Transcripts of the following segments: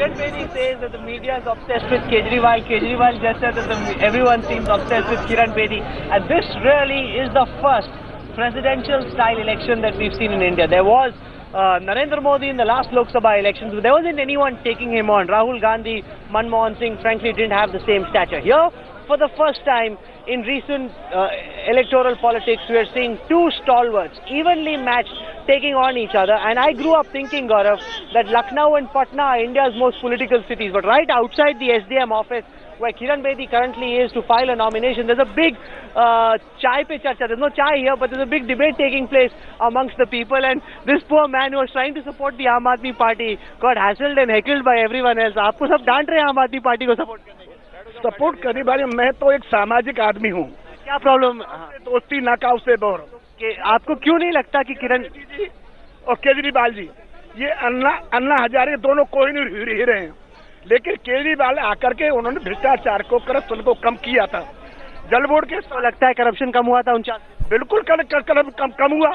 Kiran Bedi says that the media is obsessed with Kejriwal. Kejriwal just said that everyone seems obsessed with Kiran Bedi. And this really is the first presidential style election that we've seen in India. There was Narendra Modi in the last Lok Sabha elections, but there wasn't anyone taking him on. Rahul Gandhi, Manmohan Singh, frankly, didn't have the same stature. Here, for the first time in recent electoral politics, we are seeing two stalwarts, evenly matched, taking on each other. And I grew up thinking, Gaurav, that Lucknow and Patna are India's most political cities. But right outside the SDM office, where Kiran Bedi currently is to file a nomination, there's a big chai pe charcha. There's no chai here, but there's a big debate taking place amongst the people. And this poor man who was trying to support the Aam Aadmi Party got hassled and heckled by everyone else. आपको सब डांट रहे हैं आम आदमी party को support करने के लिए? सपोर्ट करने वाले मैं तो एक सामाजिक आदमी हूँ। क्या प्रॉब्लम? दोस्ती नाकाउ से दूर। आपको क्यों नहीं लगता कि किरण और केजरीवाल जी ये अन्ना हजारे दोनों कोई नहीं ही रहे हैं, लेकिन केजरीवाल आकर के उन्होंने भ्रष्टाचार को करप्शन को कम किया था। जल बोर्ड के तो लगता है करप्शन कम हुआ था 49? बिल्कुल कम हुआ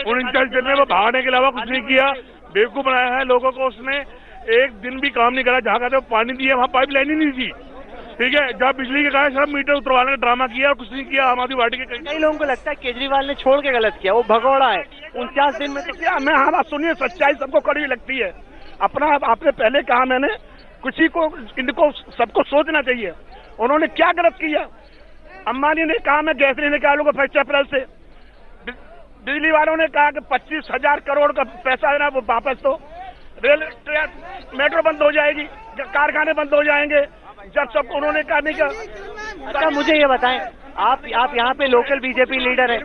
39 दिन में वो भागने के अलावा कुछ नहीं किया। बेवकूफ बनाया है लोगों को। उसने एक दिन भी काम नहीं करा। जहाँ कहते पानी दिया वहाँ पाइप लाइन ही नहीं थी। ठीक है, जहाँ बिजली के कहा सब मीटर उतरवाने का ड्रामा किया और कुछ नहीं किया आम आदमी पार्टी के। कई लोगों को लगता है केजरीवाल ने छोड़ के गलत किया, वो भगोड़ा है 49 दिन में। तो क्या मैं हमारा सुनिए, सच्चाई सबको कड़वी लगती है। अपना आपने पहले कहा, मैंने किसी को इनको सबको सोचना चाहिए। उन्होंने क्या गलत किया? अंबानी ने कहा मैं गैस नहीं निकालूंगा 1 अप्रैल से। बिजली वालों ने कहा कि 25,000 करोड़ का पैसा है ना वो वापस दो। रेल मेट्रो बंद हो जाएगी, कारखाने बंद हो जाएंगे। जब सब उन्होंने कहा नहीं किया। अच्छा मुझे ये बताएं, आप यहाँ पे लोकल बीजेपी लीडर हैं।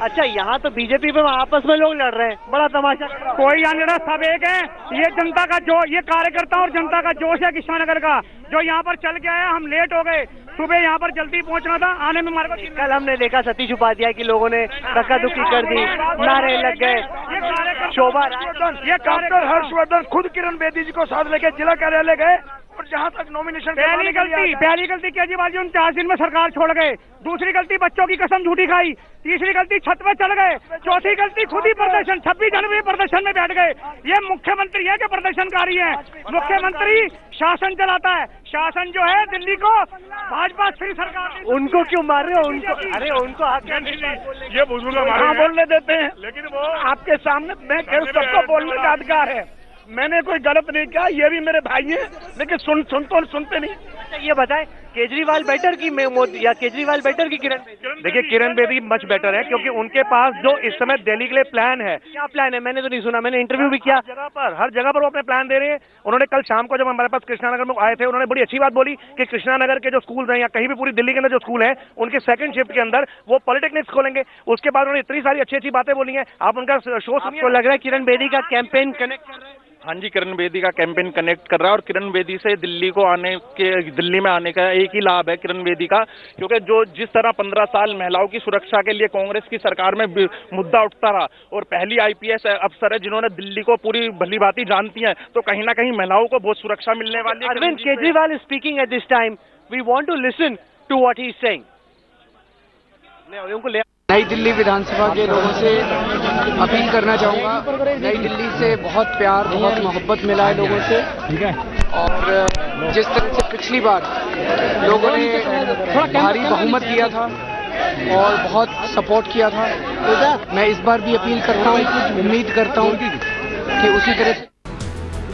अच्छा यहाँ तो बीजेपी पे आपस में लोग लड़ रहे हैं, बड़ा तमाशा। कोई यहाँ लड़ा, सब एक है। ये जनता का जो ये कार्यकर्ता और जनता का जोश है कृष्णानगर का, जो यहाँ पर चल के आया। हम लेट हो गए, सुबह यहाँ पर जल्दी पहुँचना था, आने में हमारे को। कल हमने देखा सतीश उपाध्याय की लोगों ने धक्का धुक्की कर दी, नारे लग गए। शोभा ये डॉक्टर हर्षवर्धन खुद किरण बेदी जी को साथ लेके जिला कार्यालय गए और जहाँ तक नॉमिनेशन पहली गलती केजरीवाल जी 49 दिन में सरकार छोड़ गए। दूसरी गलती बच्चों की कसम झूठी खाई। तीसरी गलती छत पे चढ़ गए। चौथी गलती खुद ही प्रदर्शन 26 जनवरी प्रदर्शन में बैठ गए। ये मुख्यमंत्री है कि प्रदर्शनकारी है? मुख्यमंत्री शासन चलाता है। शासन जो है दिल्ली को भाजपा श्री सरकार। उनको क्यों मार रहे हो? उनको अरे उनको ये बुजुर्ग बोलने देते हैं, लेकिन वो आपके सामने मैं सबको बोलने का अधिकार है। मैंने कोई गलत नहीं किया, ये भी मेरे भाई हैं, लेकिन सुनते नहीं। ये बताएं, केजरीवाल बेटर की मोदी या केजरीवाल बेटर की किरण बेदी? देखिए किरण बेदी मच बेटर है, क्योंकि उनके पास जो इस समय दिल्ली के लिए प्लान है। क्या प्लान है? मैंने तो नहीं सुना, मैंने इंटरव्यू भी किया। हर जगह पर वो अपने प्लान दे रहे हैं। उन्होंने कल शाम को जब हमारे पास कृष्णानगर में आए थे, उन्होंने बड़ी अच्छी बात बोली कि कृष्णानगर के जो स्कूल हैं या कहीं भी पूरी दिल्ली के अंदर जो स्कूल हैं, उनके सेकंड शिफ्ट के अंदर वो पॉलिटेक्निक्स खोलेंगे। उसके बाद उन्होंने इतनी सारी अच्छी बातें बोली हैं। आप उनका शो सुनिए। आपको लग रहा है किरण बेदी का कैंपेन कनेक्ट कर रहा है? हाँ जी, किरण बेदी का कैंपेन कनेक्ट कर रहा है और किरण बेदी से दिल्ली में आने का एक ही लाभ है किरण बेदी का, क्योंकि जो जिस तरह 15 साल महिलाओं की सुरक्षा के लिए कांग्रेस की सरकार में मुद्दा उठता रहा और पहली आईपीएस अफसर है जिन्होंने दिल्ली को पूरी भली भांति जानती हैं, तो कहीं ना कहीं महिलाओं को बहुत सुरक्षा मिलने वाली है। Arvind Kejriwal is speaking at this time, we want to listen to what he is saying. New Delhi विधानसभा के लोगों से अपील करना चाहूँगा। नई दिल्ली से बहुत प्यार, बहुत मोहब्बत मिला है लोगों से। ठीक है। और जिस तरह से पिछली बार लोगों ने भारी बहुमत दिया था और बहुत सपोर्ट किया था, मैं इस बार भी अपील करता हूँ, उम्मीद करता हूँ कि उसी तरह से।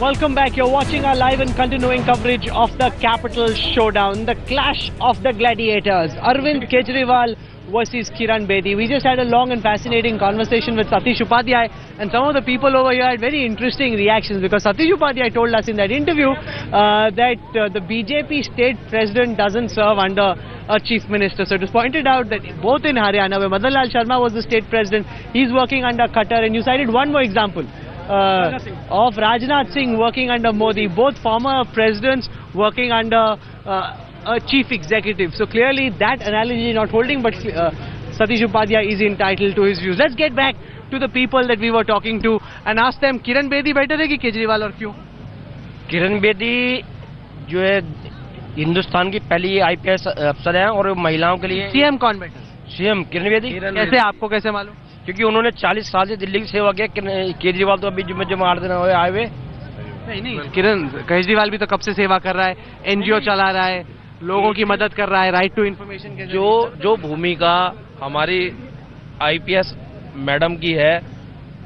Welcome back. You're watching our live and continuing coverage of the Capital Showdown, the clash of the gladiators. Arvind Kejriwal versus Kiran Bedi. We just had a long and fascinating conversation with Satish Upadhyay, and some of the people over here had very interesting reactions, because Satish Upadhyay told us in that interview that the BJP state president doesn't serve under a chief minister. So it was pointed out that both in Haryana, where Madan Lal Sharma was the state president, he's working under Qatar, and you cited one more example of Rajnath Singh working under Modi, both former presidents working under a chief executive. So clearly that analogy is not holding, but Satish Upadhyay is entitled to his views. Let's get back to the people that we were talking to and ask them, Kiran Bedi better है कि केजरीवाल, और क्यों? किरण बेदी जो है हिंदुस्तान की पहली IPS अफसर हैं और महिलाओं के लिए। सीएम कौन बेटर? सीएम किरण बेदी। कैसे, आपको कैसे मालूम? क्योंकि उन्होंने 40 साल से दिल्ली की सेवा किया। केजरीवाल तो अभी जो 8 दिन हुए आए हुए। नहीं, किरण केजरीवाल भी तो कब से सेवा कर रहा है, एनजीओ चला रहा है, लोगों की मदद कर रहा है, राइट टू इन्फॉर्मेशन के जो भूमिका हमारी आईपीएस मैडम की है,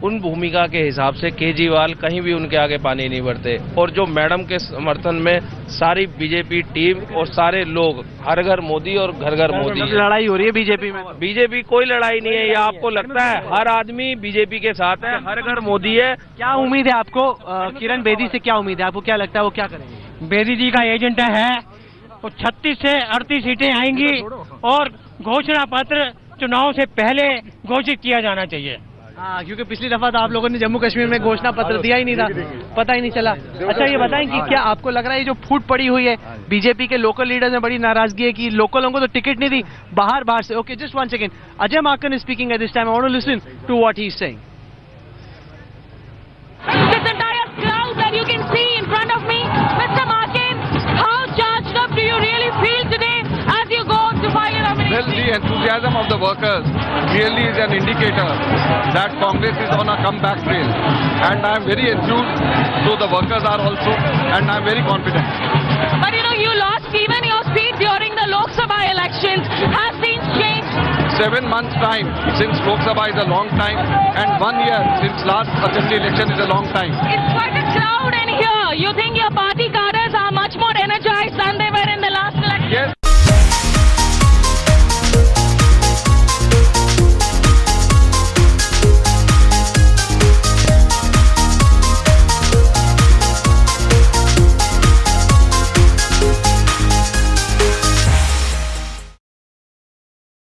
उन भूमिका के हिसाब से केजरीवाल कहीं भी उनके आगे पानी नहीं भरते। और जो मैडम के समर्थन में सारी बीजेपी टीम और सारे लोग, हर घर मोदी और घर घर मोदी है। लड़ाई हो रही है बीजेपी में। बीजेपी कोई लड़ाई नहीं है, ये आपको लगता है? हर आदमी बीजेपी के साथ है, हर घर मोदी है। क्या उम्मीद है आपको किरण बेदी से, क्या उम्मीद है आपको, क्या लगता है वो क्या करेंगे? बेदी जी का एजेंडा है तो 36 से 38 सीटें आएंगी और घोषणा पत्र चुनाव से पहले घोषित किया जाना चाहिए। हाँ, क्योंकि पिछली दफा तो आप लोगों ने जम्मू कश्मीर में घोषणा पत्र दिया ही नहीं था, पता ही नहीं चला। अच्छा, ये बताएं कि क्या आपको लग रहा है ये जो फूट पड़ी हुई है बीजेपी के लोकल लीडर्स में, बड़ी नाराजगी है कि लोकलों को तो टिकट नहीं दी, बाहर से। Okay, just 1 second, Ajay Maken is speaking at this time, I want to listen to what he is saying. This entire crowd that you can see in front of me, Mr. Makin, how charged up do you really feel today as you go to file your nomination? Well, the enthusiasm of the workers clearly is an indicator that Congress is on a comeback trail, and I am very enthused, so the workers are also, and I am very confident. But you know, you lost even your seat during the Lok Sabha elections. Has things changed? 7 months time since Lok Sabha is a long time, and 1 year since last assembly election is a long time. It's quite a crowd in here. You think your party cadre